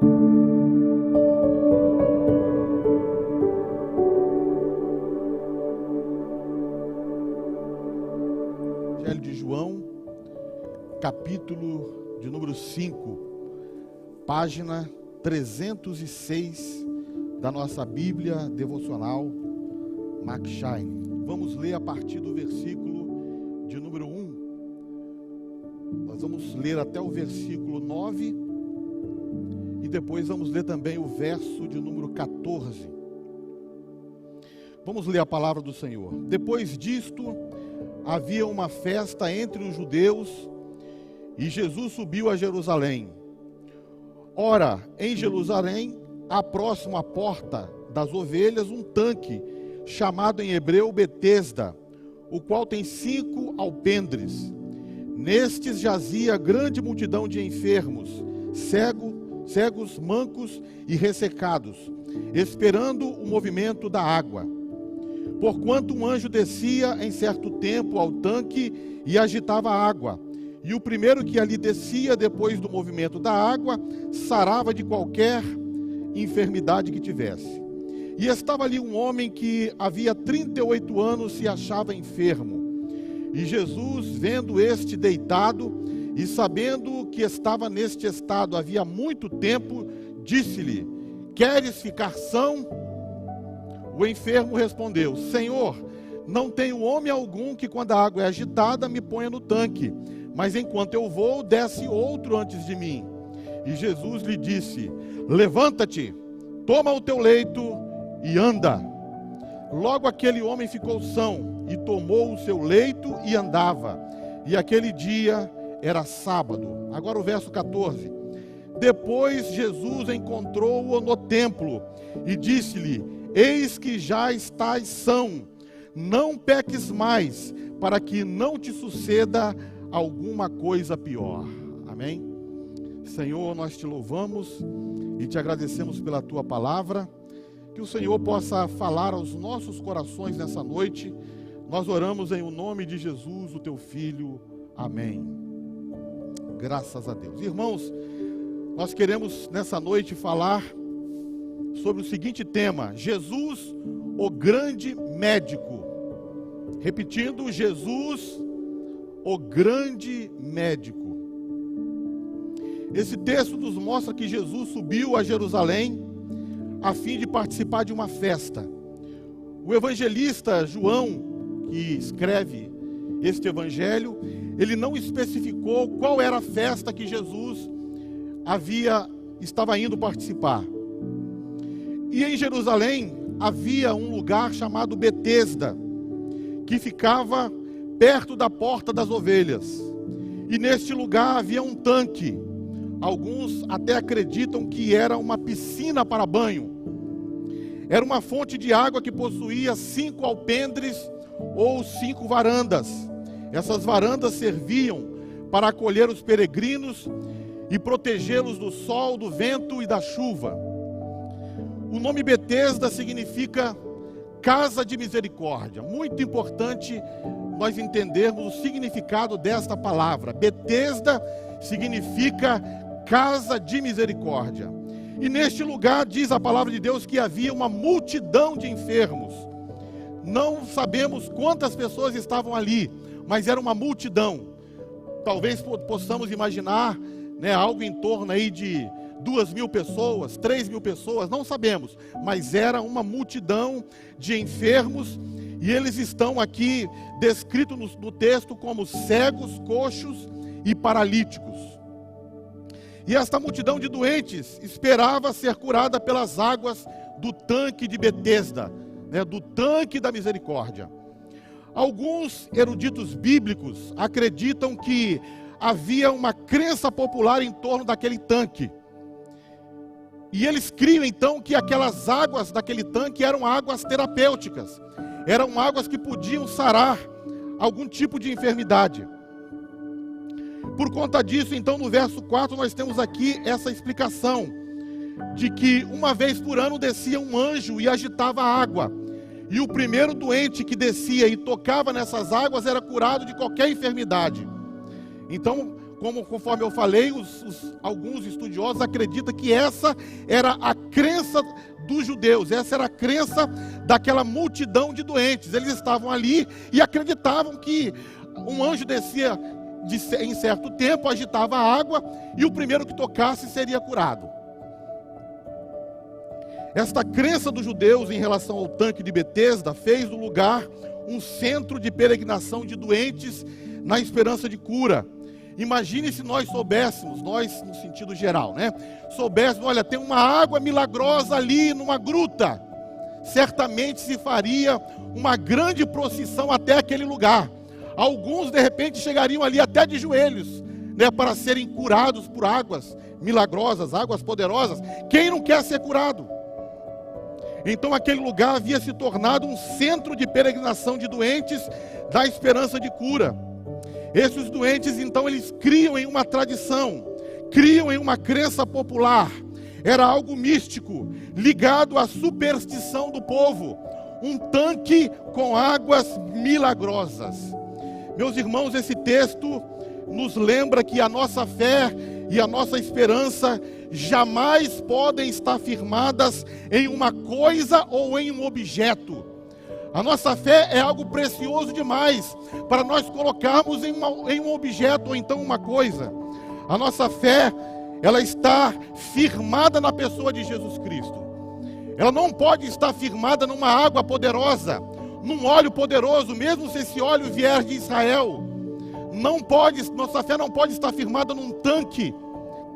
Evangelho de João, capítulo de número 5, página 306 da nossa Bíblia devocional Mac Shine. Vamos ler a partir do versículo de número 1. Nós vamos ler até o versículo 9 e depois vamos ler também o verso de número 14. Vamos ler a palavra do Senhor. Depois disto, havia uma festa entre os judeus e Jesus subiu a Jerusalém. Ora, em Jerusalém, próximo à porta das ovelhas, um tanque, chamado em hebreu Betesda, o qual tem 5 alpendres. Nestes jazia grande multidão de enfermos, cegos, mancos e ressecados, esperando o movimento da água. Porquanto um anjo descia em certo tempo ao tanque e agitava a água, e o primeiro que ali descia depois do movimento da água, sarava de qualquer enfermidade que tivesse. E estava ali um homem que havia 38 anos se achava enfermo. E Jesus, vendo este deitado e sabendo que estava neste estado havia muito tempo, disse-lhe: queres ficar são? O enfermo respondeu: Senhor, não tenho homem algum que quando a água é agitada me ponha no tanque, mas enquanto eu vou, desce outro antes de mim. E Jesus lhe disse: levanta-te, toma o teu leito e anda. Logo aquele homem ficou são e tomou o seu leito e andava. E aquele dia era sábado. Agora o verso 14. Depois Jesus encontrou-o no templo e disse-lhe: eis que já estás são, não peques mais, para que não te suceda alguma coisa pior. Amém? Senhor, nós te louvamos e te agradecemos pela tua palavra, que o Senhor possa falar aos nossos corações nessa noite. Nós oramos em o nome de Jesus, o teu Filho. Amém. Graças a Deus. Irmãos, nós queremos nessa noite falar sobre o seguinte tema: Jesus, o grande médico. Repetindo, Jesus, o grande médico. Esse texto nos mostra que Jesus subiu a Jerusalém a fim de participar de uma festa. O evangelista João, que escreve este evangelho, ele não especificou qual era a festa que Jesus estava indo participar. E em Jerusalém havia um lugar chamado Betesda, que ficava perto da porta das ovelhas. E neste lugar havia um tanque. Alguns até acreditam que era uma piscina para banho. Era uma fonte de água que possuía 5 alpendres ou 5 varandas. Essas varandas serviam para acolher os peregrinos e protegê-los do sol, do vento e da chuva. O nome Betesda significa casa de misericórdia. Muito importante nós entendermos o significado desta palavra. Betesda significa casa de misericórdia. E neste lugar diz a palavra de Deus que havia uma multidão de enfermos. Não sabemos quantas pessoas estavam ali, mas era uma multidão. Talvez possamos imaginar, algo em torno aí de 2.000 pessoas, 3.000 pessoas, não sabemos, mas era uma multidão de enfermos, e eles estão aqui descritos no texto como cegos, coxos e paralíticos. E esta multidão de doentes esperava ser curada pelas águas do tanque de Betesda, do tanque da misericórdia. Alguns eruditos bíblicos acreditam que havia uma crença popular em torno daquele tanque. E eles criam então que aquelas águas daquele tanque eram águas terapêuticas, eram águas que podiam sarar algum tipo de enfermidade. Por conta disso, então, no verso 4, nós temos aqui essa explicação de que uma vez por ano descia um anjo e agitava a água. E o primeiro doente que descia e tocava nessas águas era curado de qualquer enfermidade. Então, conforme eu falei, alguns estudiosos acreditam que essa era a crença dos judeus, essa era a crença daquela multidão de doentes. Eles estavam ali e acreditavam que um anjo descia em certo tempo, agitava a água e o primeiro que tocasse seria curado. Esta crença dos judeus em relação ao tanque de Betesda fez do lugar um centro de peregrinação de doentes na esperança de cura. Imagine se nós soubéssemos, nós no sentido geral, né? Soubéssemos, olha, tem uma água milagrosa ali numa gruta. Certamente se faria uma grande procissão até aquele lugar. Alguns de repente chegariam ali até de joelhos, né, para serem curados por águas milagrosas, águas poderosas. Quem não quer ser curado? Então aquele lugar havia se tornado um centro de peregrinação de doentes da esperança de cura. Esses doentes, então, eles criam em uma tradição, criam em uma crença popular. Era algo místico, ligado à superstição do povo. Um tanque com águas milagrosas. Meus irmãos, esse texto nos lembra que a nossa fé e a nossa esperança jamais podem estar firmadas em uma coisa ou em um objeto. A nossa fé é algo precioso demais para nós colocarmos em um objeto ou então uma coisa. A nossa fé, ela está firmada na pessoa de Jesus Cristo. Ela não pode estar firmada numa água poderosa, num óleo poderoso, mesmo se esse óleo vier de Israel. Nossa fé não pode estar firmada num tanque,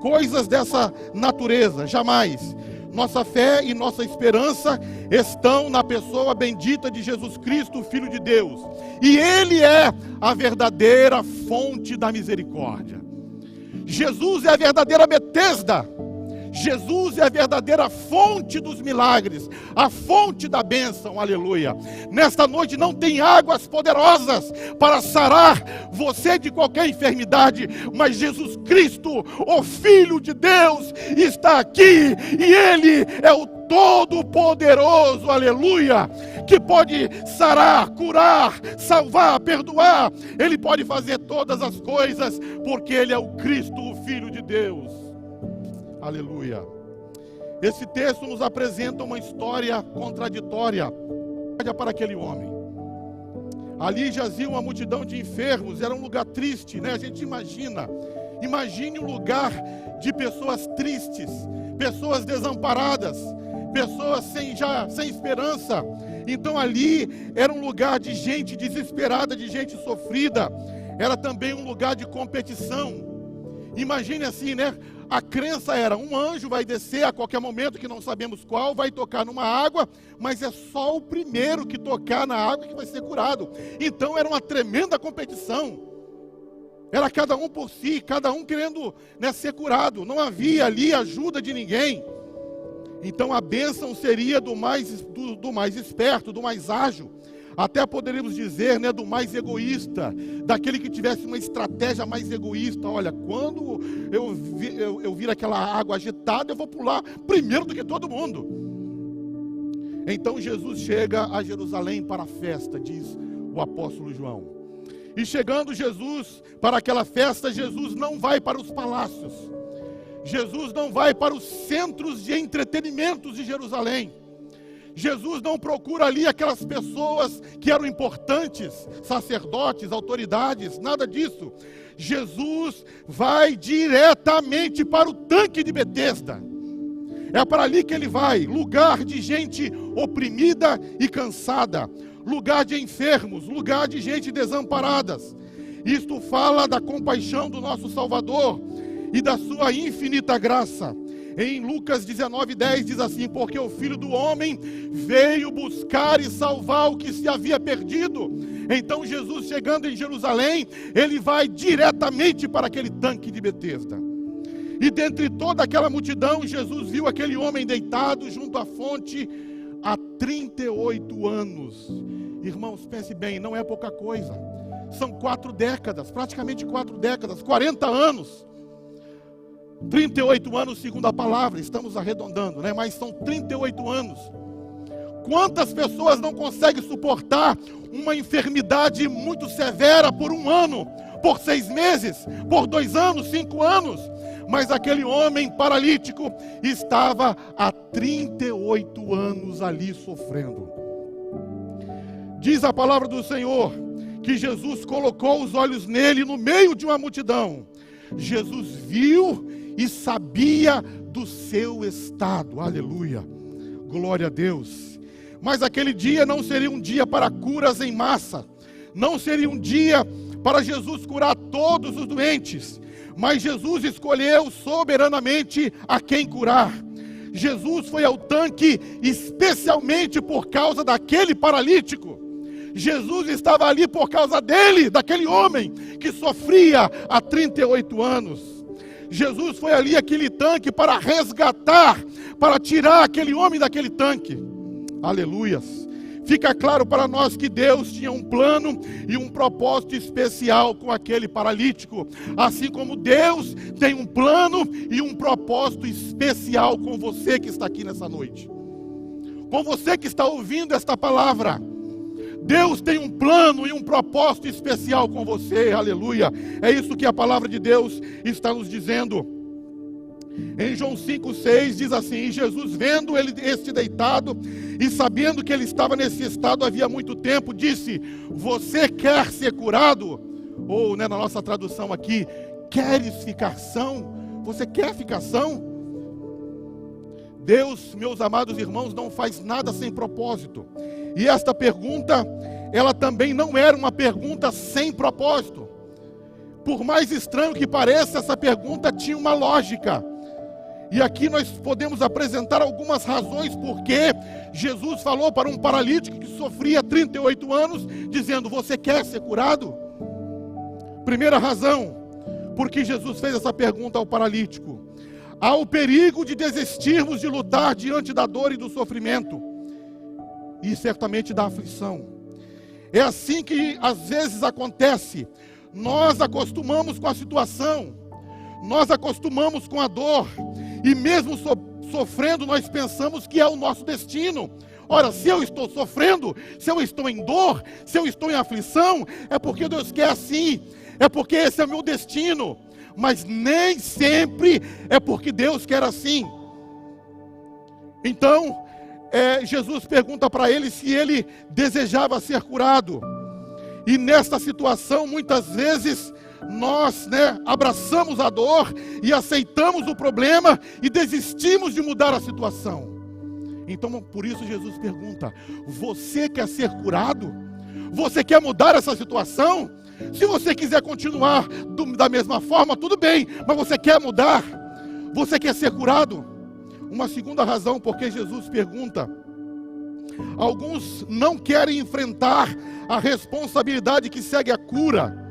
coisas dessa natureza, jamais. Nossa fé e nossa esperança estão na pessoa bendita de Jesus Cristo, o Filho de Deus. E Ele é a verdadeira fonte da misericórdia. Jesus é a verdadeira Betesda. Jesus é a verdadeira fonte dos milagres, a fonte da bênção, aleluia. Nesta noite não tem águas poderosas para sarar você de qualquer enfermidade, mas Jesus Cristo, o Filho de Deus, está aqui e Ele é o Todo-Poderoso, aleluia, que pode sarar, curar, salvar, perdoar. Ele pode fazer todas as coisas, porque Ele é o Cristo, o Filho de Deus. Aleluia. Esse texto nos apresenta uma história contraditória para aquele homem. Ali jazia uma multidão de enfermos, era um lugar triste, né? A gente imagine um lugar de pessoas tristes, pessoas desamparadas, pessoas sem esperança. Então ali era um lugar de gente desesperada, de gente sofrida. Era também um lugar de competição. Imagine assim, né? A crença era, um anjo vai descer a qualquer momento, que não sabemos qual, vai tocar numa água, mas é só o primeiro que tocar na água que vai ser curado. Então era uma tremenda competição. Era cada um por si, cada um querendo, né, ser curado. Não havia ali ajuda de ninguém. Então a bênção seria do mais esperto, do mais ágil. Até poderíamos dizer, né, do mais egoísta, daquele que tivesse uma estratégia mais egoísta. Olha, quando eu vir aquela água agitada, eu vou pular primeiro do que todo mundo. Então Jesus chega a Jerusalém para a festa, diz o apóstolo João. E chegando Jesus para aquela festa, Jesus não vai para os palácios. Jesus não vai para os centros de entretenimentos de Jerusalém. Jesus não procura ali aquelas pessoas que eram importantes, sacerdotes, autoridades, nada disso. Jesus vai diretamente para o tanque de Betesda. É para ali que ele vai, lugar de gente oprimida e cansada, lugar de enfermos, lugar de gente desamparadas. Isto fala da compaixão do nosso Salvador e da sua infinita graça. Em Lucas 19:10 diz assim: porque o Filho do Homem veio buscar e salvar o que se havia perdido. Então Jesus, chegando em Jerusalém, ele vai diretamente para aquele tanque de Betesda. E dentre toda aquela multidão, Jesus viu aquele homem deitado junto à fonte há 38 anos. Irmãos, pense bem, não é pouca coisa. São 4 décadas, praticamente 4 décadas, 40 anos. 38 anos segundo a palavra, estamos arredondando, né? Mas são 38 anos. Quantas pessoas não conseguem suportar uma enfermidade muito severa por 1 ano, por 6 meses, por 2 anos, 5 anos. Mas aquele homem paralítico estava há 38 anos ali sofrendo. Diz a palavra do Senhor que Jesus colocou os olhos nele no meio de uma multidão. Jesus viu e sabia do seu estado. Aleluia, glória a Deus. Mas aquele dia não seria um dia para curas em massa, não seria um dia para Jesus curar todos os doentes, mas Jesus escolheu soberanamente a quem curar. Jesus foi ao tanque especialmente por causa daquele paralítico. Jesus estava ali por causa dele, daquele homem que sofria há 38 anos. Jesus foi ali aquele tanque para resgatar, para tirar aquele homem daquele tanque. Aleluias. Fica claro para nós que Deus tinha um plano e um propósito especial com aquele paralítico. Assim como Deus tem um plano e um propósito especial com você que está aqui nessa noite. Com você que está ouvindo esta palavra. Deus tem um plano e um propósito especial com você, aleluia. É isso que a palavra de Deus está nos dizendo. Em João 5,6 diz assim: e Jesus, vendo ele este deitado, e sabendo que ele estava nesse estado havia muito tempo, disse: você quer ser curado? Ou, na nossa tradução aqui, queres ficar são? Você quer ficar são? Deus, meus amados irmãos, não faz nada sem propósito. E esta pergunta, ela também não era uma pergunta sem propósito. Por mais estranho que pareça, essa pergunta tinha uma lógica. E aqui nós podemos apresentar algumas razões porque Jesus falou para um paralítico que sofria 38 anos, dizendo: você quer ser curado? Primeira razão, porque Jesus fez essa pergunta ao paralítico: há o perigo de desistirmos de lutar diante da dor e do sofrimento, e certamente da aflição. É assim que às vezes acontece. Nós acostumamos com a situação, nós acostumamos com a dor, e mesmo sofrendo, nós pensamos que é o nosso destino. Ora, se eu estou sofrendo, se eu estou em dor, se eu estou em aflição, é porque Deus quer assim, é porque esse é o meu destino. Mas nem sempre é porque Deus quer assim. Então, Jesus pergunta para ele se ele desejava ser curado. E nesta situação, muitas vezes, nós abraçamos a dor e aceitamos o problema e desistimos de mudar a situação. Então, por isso Jesus pergunta: você quer ser curado? Você quer mudar essa situação? Se você quiser continuar da mesma forma, tudo bem, mas você quer mudar? Você quer ser curado? Uma segunda razão porque Jesus pergunta: alguns não querem enfrentar a responsabilidade que segue a cura.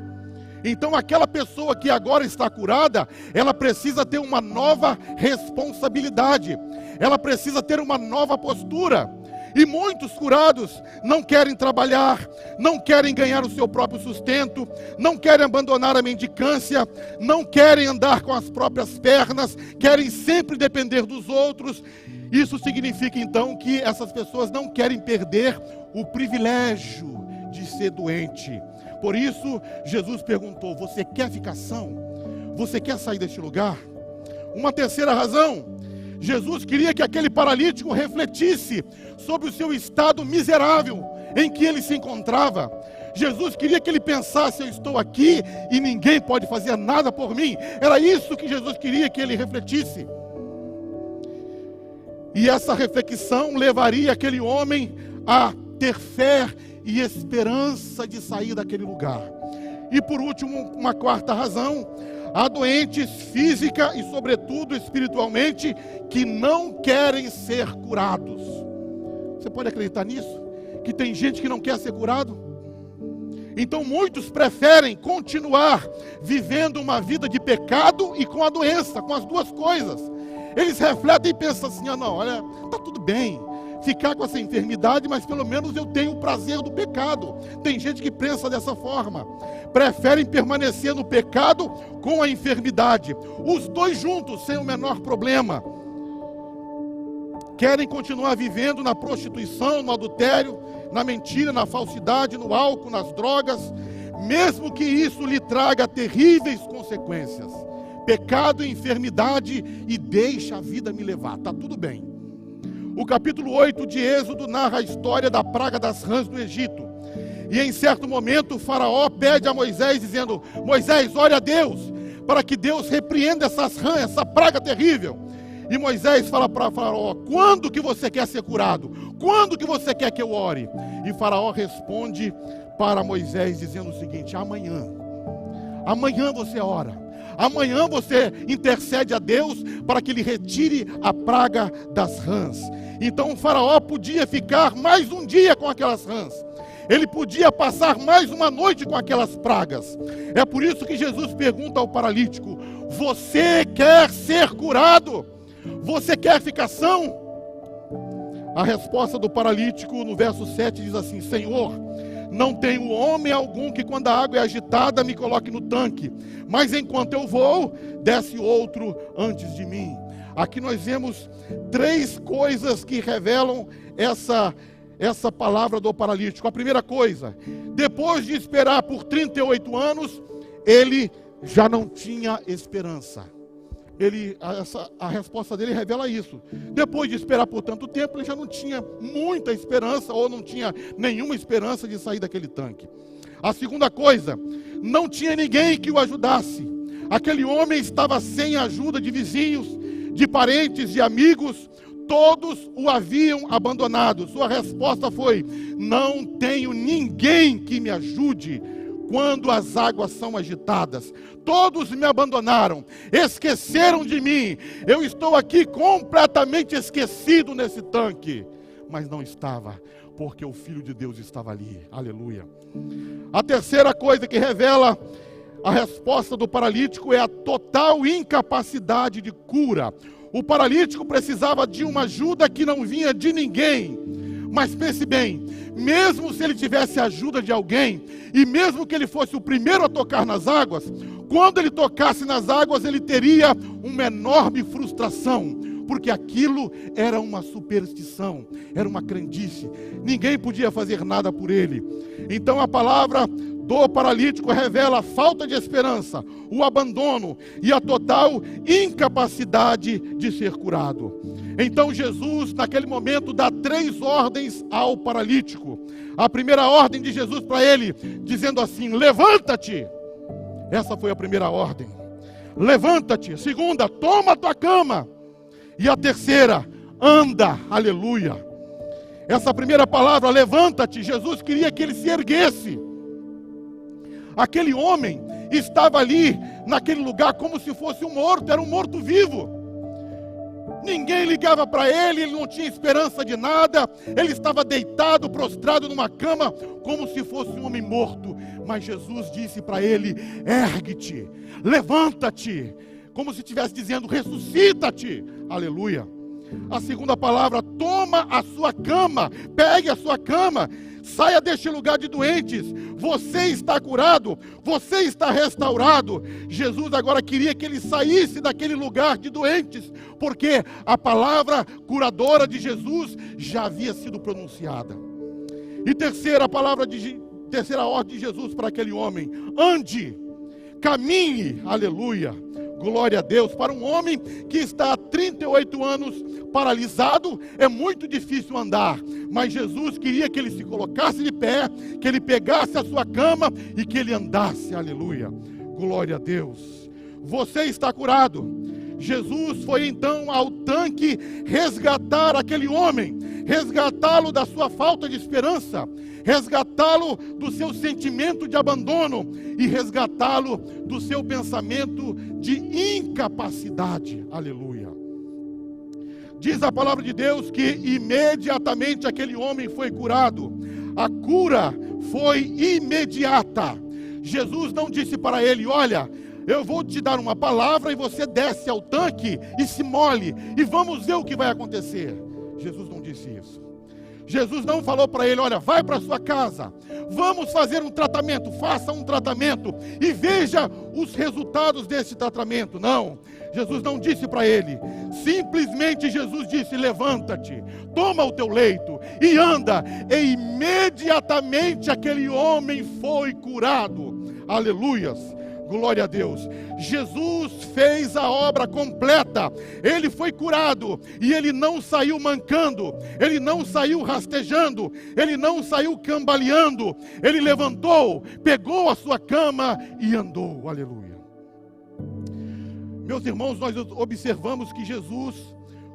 Então aquela pessoa que agora está curada, ela precisa ter uma nova responsabilidade, ela precisa ter uma nova postura. E muitos curados não querem trabalhar, não querem ganhar o seu próprio sustento, não querem abandonar a mendicância, não querem andar com as próprias pernas, querem sempre depender dos outros. Isso significa então que essas pessoas não querem perder o privilégio de ser doente. Por isso, Jesus perguntou: você quer ficar são? Você quer sair deste lugar? Uma terceira razão: Jesus queria que aquele paralítico refletisse sobre o seu estado miserável em que ele se encontrava. Jesus queria que ele pensasse: eu estou aqui e ninguém pode fazer nada por mim. Era isso que Jesus queria que ele refletisse. E essa reflexão levaria aquele homem a ter fé e esperança de sair daquele lugar. E por último, uma quarta razão: há doentes física e sobretudo espiritualmente que não querem ser curados. Você pode acreditar nisso? Que tem gente que não quer ser curado? Então muitos preferem continuar vivendo uma vida de pecado e com a doença, com as duas coisas. Eles refletem e pensam assim: não, olha, está tudo bem ficar com essa enfermidade, mas pelo menos eu tenho o prazer do pecado. Tem gente que pensa dessa forma. Preferem permanecer no pecado com a enfermidade. Os dois juntos, sem o menor problema. Querem continuar vivendo na prostituição, no adultério, na mentira, na falsidade, no álcool, nas drogas. mesmo que isso lhe traga terríveis consequências, pecado e enfermidade, e deixa a vida me levar. Está tudo bem. O capítulo 8 de Êxodo narra a história da praga das rãs no Egito. E em certo momento o faraó pede a Moisés, dizendo: Moisés, ore a Deus, para que Deus repreenda essas rãs, essa praga terrível. E Moisés fala para faraó: quando que você quer ser curado? Quando que você quer que eu ore? E faraó responde para Moisés dizendo o seguinte: amanhã você ora. Amanhã você intercede a Deus para que Ele retire a praga das rãs. Então o faraó podia ficar mais um dia com aquelas rãs. Ele podia passar mais uma noite com aquelas pragas. É por isso que Jesus pergunta ao paralítico: você quer ser curado? Você quer ficar são? A resposta do paralítico no verso 7 diz assim: Senhor, não tenho homem algum que quando a água é agitada me coloque no tanque, mas enquanto eu vou, desce outro antes de mim. Aqui nós vemos três coisas que revelam essa palavra do paralítico. A primeira coisa: depois de esperar por 38 anos, ele já não tinha esperança. A resposta dele revela isso. Depois de esperar por tanto tempo, ele já não tinha muita esperança, ou não tinha nenhuma esperança de sair daquele tanque. A segunda coisa: não tinha ninguém que o ajudasse. Aquele homem estava sem a ajuda de vizinhos, de parentes, de amigos. Todos o haviam abandonado. Sua resposta foi: não tenho ninguém que me ajude quando as águas são agitadas. Todos me abandonaram, esqueceram de mim. Eu estou aqui completamente esquecido nesse tanque. Mas não estava, porque o Filho de Deus estava ali. Aleluia. A terceira coisa que revela a resposta do paralítico é a total incapacidade de cura. O paralítico precisava de uma ajuda que não vinha de ninguém. Mas pense bem, mesmo se ele tivesse a ajuda de alguém, e mesmo que ele fosse o primeiro a tocar nas águas, quando ele tocasse nas águas, ele teria uma enorme frustração, porque aquilo era uma superstição, era uma crendice, ninguém podia fazer nada por ele. Então a palavra do paralítico revela a falta de esperança, o abandono e a total incapacidade de ser curado. Então Jesus, naquele momento, dá 3 ordens ao paralítico. A primeira ordem de Jesus para ele, dizendo assim: levanta-te. Essa foi a primeira ordem. Levanta-te. A segunda: toma a tua cama. E a terceira: anda. Aleluia. Essa primeira palavra, levanta-te, Jesus queria que ele se erguesse. Aquele homem estava ali, naquele lugar, como se fosse um morto, era um morto vivo. Ninguém ligava para ele, ele não tinha esperança de nada, ele estava deitado, prostrado numa cama, como se fosse um homem morto. Mas Jesus disse para ele: ergue-te, levanta-te, como se estivesse dizendo: ressuscita-te. Aleluia. A segunda palavra: toma a sua cama, pegue a sua cama, saia deste lugar de doentes. Você está curado, você está restaurado. Jesus agora queria que ele saísse daquele lugar de doentes, porque a palavra curadora de Jesus já havia sido pronunciada. E terceira ordem de Jesus para aquele homem: ande, caminhe. Aleluia. Glória a Deus. Para um homem que está há 38 anos paralisado, é muito difícil andar. Mas Jesus queria que ele se colocasse de pé, que ele pegasse a sua cama e que ele andasse. Aleluia. Glória a Deus. Você está curado. Jesus foi então ao tanque resgatar aquele homem, resgatá-lo da sua falta de esperança, resgatá-lo do seu sentimento de abandono e resgatá-lo do seu pensamento de incapacidade. Aleluia. Diz a palavra de Deus que imediatamente aquele homem foi curado. A cura foi imediata. Jesus não disse para ele: olha, eu vou te dar uma palavra e você desce ao tanque e se molhe e vamos ver o que vai acontecer. Jesus não disse isso. Jesus não falou para ele: olha, vai para sua casa, vamos fazer um tratamento, faça um tratamento e veja os resultados desse tratamento. Não, Jesus não disse para ele. Simplesmente Jesus disse: levanta-te, toma o teu leito e anda. E imediatamente aquele homem foi curado. Aleluias. Glória a Deus. Jesus fez a obra completa. Ele foi curado e ele não saiu mancando, ele não saiu rastejando, ele não saiu cambaleando. Ele levantou, pegou a sua cama e andou. Aleluia. Meus irmãos, nós observamos que Jesus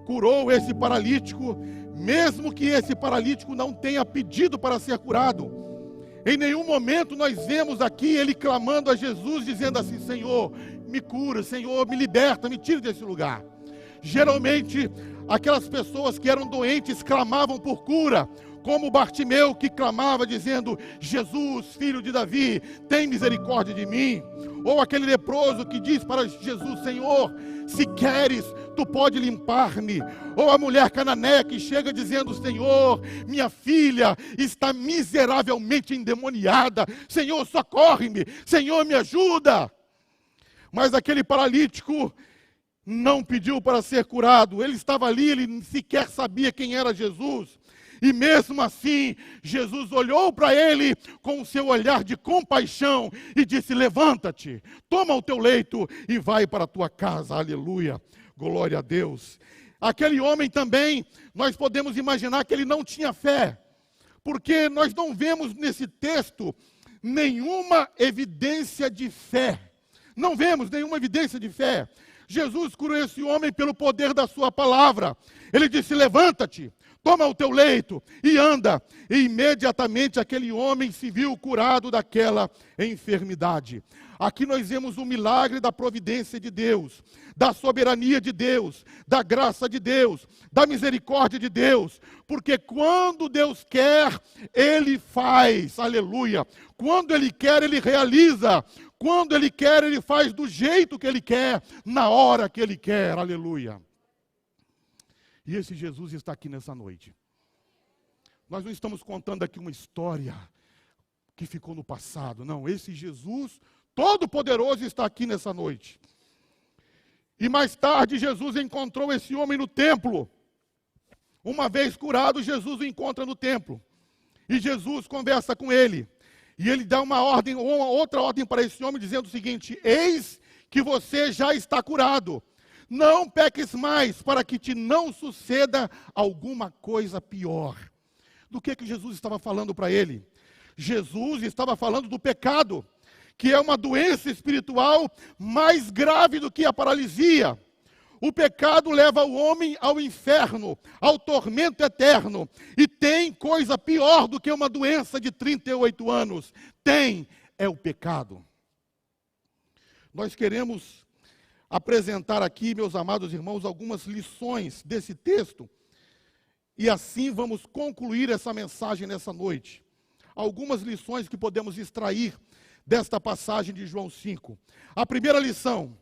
curou esse paralítico, mesmo que esse paralítico não tenha pedido para ser curado. Em nenhum momento nós vemos aqui ele clamando a Jesus, dizendo assim: Senhor, me cura, Senhor, me liberta, me tire desse lugar. Geralmente, aquelas pessoas que eram doentes clamavam por cura, como Bartimeu, que clamava dizendo: Jesus, filho de Davi, tem misericórdia de mim. Ou aquele leproso que diz para Jesus: Senhor, se queres, tu pode limpar-me. Ou a mulher cananeia que chega dizendo: Senhor, minha filha está miseravelmente endemoniada, Senhor, socorre-me, Senhor, me ajuda. Mas aquele paralítico não pediu para ser curado. Ele estava ali, ele sequer sabia quem era Jesus. E mesmo assim, Jesus olhou para ele com o seu olhar de compaixão e disse: levanta-te, toma o teu leito e vai para a tua casa. Aleluia, glória a Deus. Aquele homem também, nós podemos imaginar que ele não tinha fé, porque nós não vemos nesse texto nenhuma evidência de fé. Não vemos nenhuma evidência de fé. Jesus curou esse homem pelo poder da sua palavra. Ele disse: levanta-te, toma o teu leito e anda. E imediatamente aquele homem se viu curado daquela enfermidade. Aqui nós vemos o milagre da providência de Deus, da soberania de Deus, da graça de Deus, da misericórdia de Deus. Porque quando Deus quer, Ele faz. Aleluia. Quando Ele quer, Ele realiza. Quando Ele quer, Ele faz do jeito que Ele quer, na hora que Ele quer. Aleluia. E esse Jesus está aqui nessa noite. Nós não estamos contando aqui uma história que ficou no passado. Não, esse Jesus Todo-Poderoso está aqui nessa noite. E mais tarde Jesus encontrou esse homem no templo. Uma vez curado, Jesus o encontra no templo. E Jesus conversa com ele. E ele dá uma outra ordem para esse homem, dizendo o seguinte: eis que você já está curado. Não peques mais, para que te não suceda alguma coisa pior. Do que Jesus estava falando para ele? Jesus estava falando do pecado, que é uma doença espiritual mais grave do que a paralisia. O pecado leva o homem ao inferno, ao tormento eterno. E tem coisa pior do que uma doença de 38 anos. É o pecado. Nós queremos apresentar aqui, meus amados irmãos, algumas lições desse texto. E assim vamos concluir essa mensagem nessa noite. Algumas lições que podemos extrair desta passagem de João 5. A primeira lição: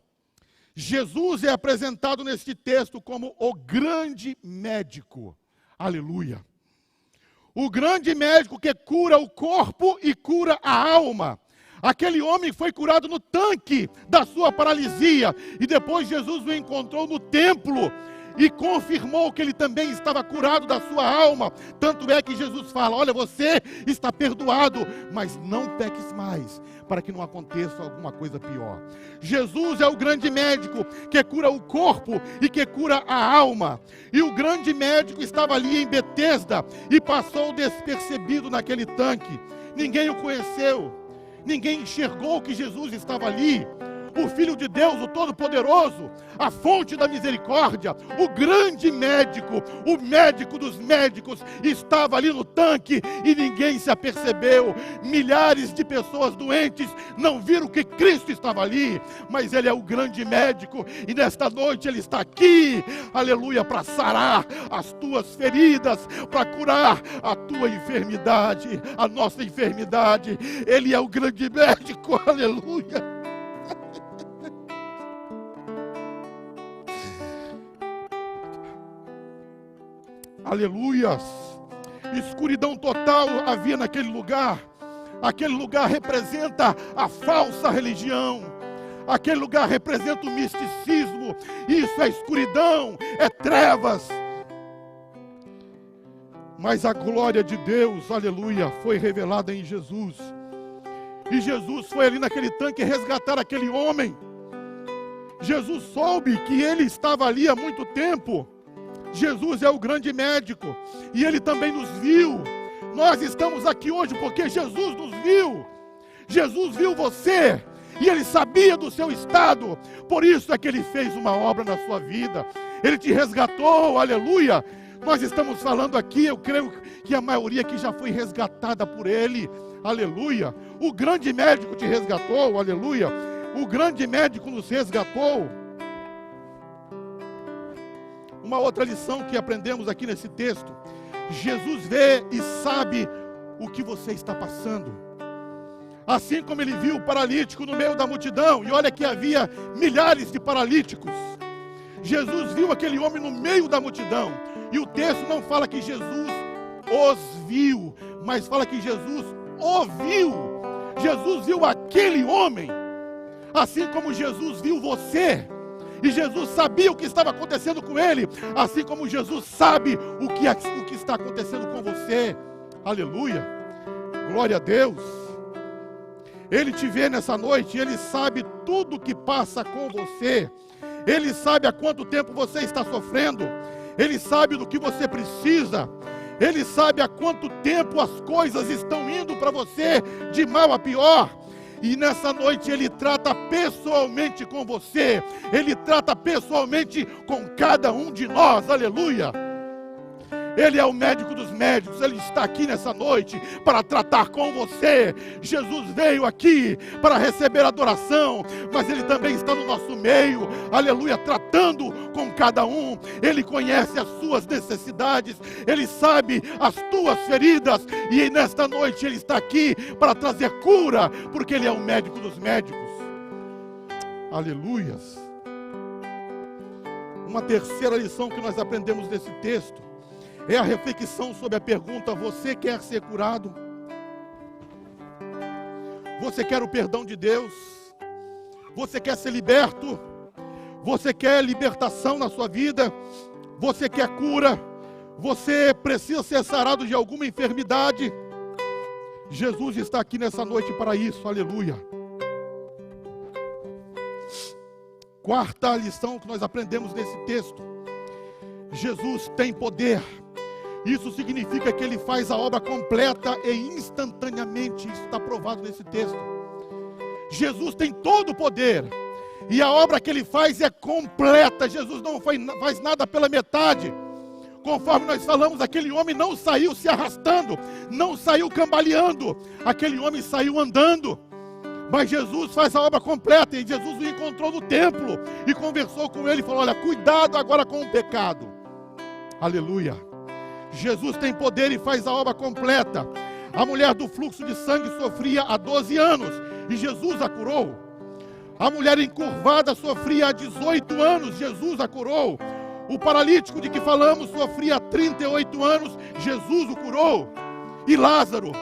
Jesus é apresentado neste texto como o grande médico. Aleluia. O grande médico que cura o corpo e cura a alma. Aquele homem foi curado no tanque da sua paralisia. E depois Jesus o encontrou no templo e confirmou que ele também estava curado da sua alma. Tanto é que Jesus fala: olha, você está perdoado, mas não peques mais, para que não aconteça alguma coisa pior. Jesus é o grande médico que cura o corpo e que cura a alma. E o grande médico estava ali em Betesda e passou despercebido naquele tanque. Ninguém o conheceu, ninguém enxergou que Jesus estava ali. O Filho de Deus, o Todo-Poderoso, a fonte da misericórdia, o grande médico, o médico dos médicos, estava ali no tanque e ninguém se apercebeu. Milhares de pessoas doentes não viram que Cristo estava ali, mas Ele é o grande médico e nesta noite Ele está aqui, aleluia, para sarar as tuas feridas, para curar a tua enfermidade, a nossa enfermidade. Ele é o grande médico, aleluia. Aleluias. escuridão total havia naquele lugar. Aquele lugar representa a falsa religião. Aquele lugar representa o misticismo. Isso é escuridão, é trevas. Mas a glória de Deus, aleluia, foi revelada em Jesus. E Jesus foi ali naquele tanque resgatar aquele homem. Jesus soube que ele estava ali há muito tempo. Jesus é o grande médico. E ele também nos viu. Nós estamos aqui hoje porque Jesus nos viu. Jesus viu você. E ele sabia do seu estado. Por isso é que ele fez uma obra na sua vida. Ele te resgatou, aleluia. Nós estamos falando aqui, eu creio que a maioria aqui já foi resgatada por ele. Aleluia. O grande médico te resgatou, aleluia. O grande médico nos resgatou. Uma outra lição que aprendemos aqui nesse texto. Jesus vê e sabe o que você está passando. Assim como ele viu o paralítico no meio da multidão. E olha que havia milhares de paralíticos. Jesus viu aquele homem no meio da multidão. E o texto não fala que Jesus os viu, mas fala que Jesus ouviu. Jesus viu aquele homem. Assim como Jesus viu você. E Jesus sabia o que estava acontecendo com ele. Assim como Jesus sabe o que está acontecendo com você. Aleluia. Glória a Deus. Ele te vê nessa noite. Ele sabe tudo o que passa com você. Ele sabe há quanto tempo você está sofrendo. Ele sabe do que você precisa. Ele sabe há quanto tempo as coisas estão indo para você de mal a pior. E nessa noite ele trata pessoalmente com você. Ele trata pessoalmente com cada um de nós. Aleluia. Ele é o médico dos médicos. Ele está aqui nessa noite para tratar com você. Jesus veio aqui para receber adoração, mas ele também está no nosso meio, aleluia, tratando com cada um. Ele conhece as suas necessidades, ele sabe as tuas feridas, e nesta noite ele está aqui para trazer cura, porque ele é o médico dos médicos. Aleluias. Uma terceira lição que nós aprendemos desse texto é a reflexão sobre a pergunta: você quer ser curado? Você quer o perdão de Deus? Você quer ser liberto? Você quer libertação na sua vida? Você quer cura? Você precisa ser sarado de alguma enfermidade? Jesus está aqui nessa noite para isso, aleluia. Quarta lição que nós aprendemos nesse texto: Jesus tem poder. Isso significa que ele faz a obra completa e instantaneamente. Isso está provado nesse texto. Jesus tem todo o poder. E a obra que ele faz é completa. Jesus não faz nada pela metade. Conforme nós falamos, aquele homem não saiu se arrastando, não saiu cambaleando. Aquele homem saiu andando. Mas Jesus faz a obra completa. E Jesus o encontrou no templo e conversou com ele e falou: olha, cuidado agora com o pecado. Aleluia. Jesus tem poder e faz a obra completa. A mulher do fluxo de sangue sofria há 12 anos e Jesus a curou. A mulher encurvada sofria há 18 anos, Jesus a curou. O paralítico de que falamos sofria há 38 anos, Jesus o curou. E Lázaro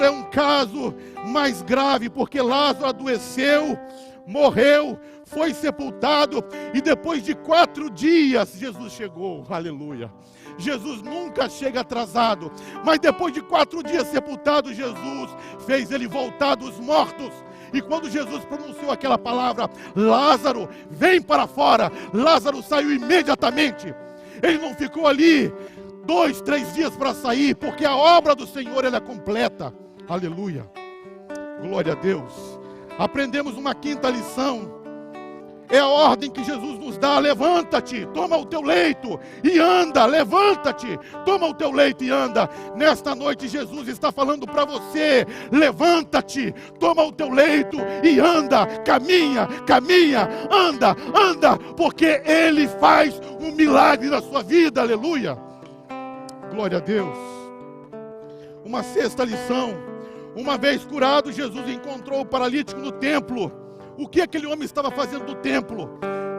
é um caso mais grave, porque Lázaro adoeceu, morreu, foi sepultado, e depois de 4 dias Jesus chegou. Aleluia. Jesus nunca chega atrasado, mas depois de 4 dias sepultado, Jesus fez ele voltar dos mortos. E quando Jesus pronunciou aquela palavra: Lázaro, vem para fora, Lázaro saiu imediatamente. Ele não ficou ali 2, 3 dias para sair, porque a obra do Senhor ela é completa. Aleluia. Glória a Deus. Aprendemos uma quinta lição. É a ordem que Jesus nos dá: levanta-te, toma o teu leito e anda. Levanta-te, toma o teu leito e anda. Nesta noite Jesus está falando para você: levanta-te, toma o teu leito e anda. Caminha, caminha, anda, anda, porque Ele faz um milagre na sua vida. Aleluia. Glória a Deus. Uma sexta lição: uma vez curado, Jesus encontrou o paralítico no templo. O que aquele homem estava fazendo no templo?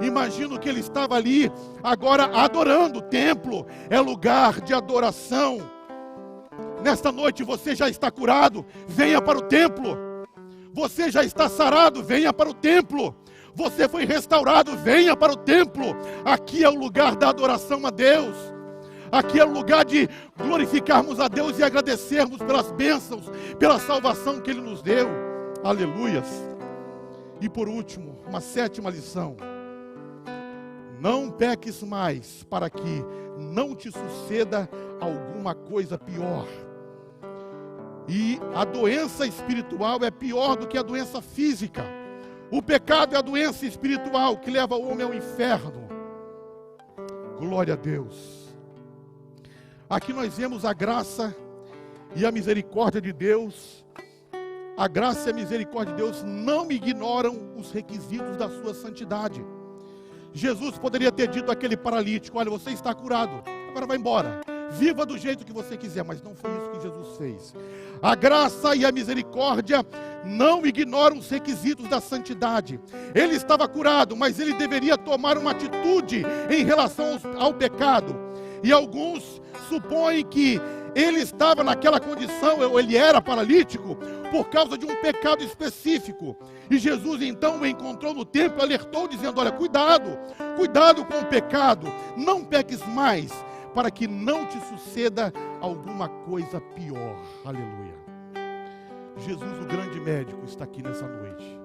Imagino que ele estava ali agora adorando. O templo é lugar de adoração. Nesta noite você já está curado, venha para o templo. Você já está sarado, venha para o templo. Você foi restaurado, venha para o templo. Aqui é o lugar da adoração a Deus. Aqui é o lugar de glorificarmos a Deus e agradecermos pelas bênçãos, pela salvação que Ele nos deu. Aleluias. E por último, uma sétima lição. Não peques mais, para que não te suceda alguma coisa pior. E a doença espiritual é pior do que a doença física. O pecado é a doença espiritual que leva o homem ao inferno. Glória a Deus. Aqui nós vemos a graça e a misericórdia de Deus. A graça e a misericórdia de Deus não ignoram os requisitos da sua santidade. Jesus poderia ter dito àquele paralítico: olha, você está curado, agora vai embora. Viva do jeito que você quiser, mas não foi isso que Jesus fez. A graça e a misericórdia não ignoram os requisitos da santidade. Ele estava curado, mas ele deveria tomar uma atitude em relação ao pecado. E alguns supõem que ele estava naquela condição, ou ele era paralítico, por causa de um pecado específico. E Jesus então o encontrou no templo, alertou, dizendo: olha, cuidado com o pecado, não peques mais, para que não te suceda alguma coisa pior. Aleluia. Jesus, o grande médico, está aqui nessa noite.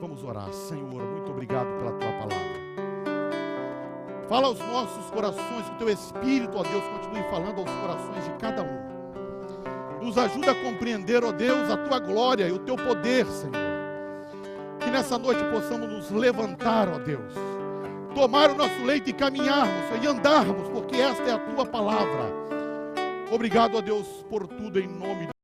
Vamos orar. Senhor, muito obrigado pela tua palavra. Fala aos nossos corações, que o teu Espírito, ó Deus, continue falando aos corações de cada um. Nos ajuda a compreender, ó Deus, a tua glória e o teu poder, Senhor. Que nessa noite possamos nos levantar, ó Deus, tomar o nosso leito e caminharmos e andarmos, porque esta é a tua palavra. Obrigado, ó Deus, por tudo, em nome de